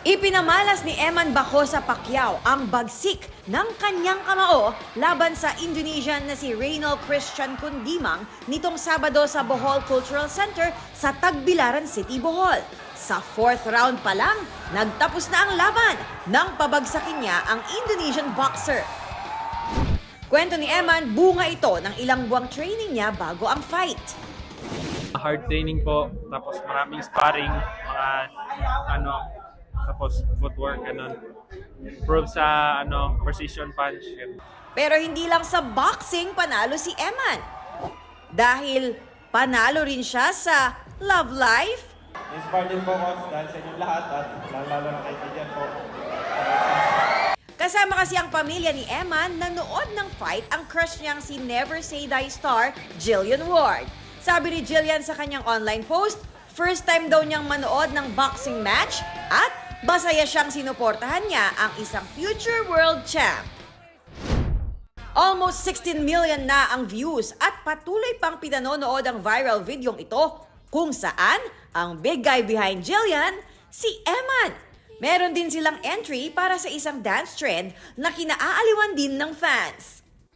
Ipinamalas ni Eman Bacosa Pacquiao ang bagsik ng kanyang kamao laban sa Indonesian na si Reynald Christian Kundimang nitong Sabado sa Bohol Cultural Center sa Tagbilaran City, Bohol. Sa 4th round pa lang, nagtapos na ang laban nang pabagsakin niya ang Indonesian boxer. Kwento ni Eman, bunga ito ng ilang buwang training niya bago ang fight. Hard training po, tapos maraming sparring, tapos footwork, Prove sa, precision punch. Pero hindi lang sa boxing panalo si Eman. Dahil panalo rin siya sa love life. Inspired din po ako dahil sa inyong lahat at lalo na kaibigan po. Kasama kasi ang pamilya ni Eman na nood ng fight ang crush niyang si Never Say Die star Jillian Ward. Sabi ni Jillian sa kanyang online post, first time daw niyang manood ng boxing match at masaya siyang sinuportahan niya ang isang future world champ. Almost 16 million na ang views at patuloy pang pinanonood ang viral videong ito kung saan ang big guy behind Jillian, si Eman. Meron din silang entry para sa isang dance trend na kinaaaliwan din ng fans.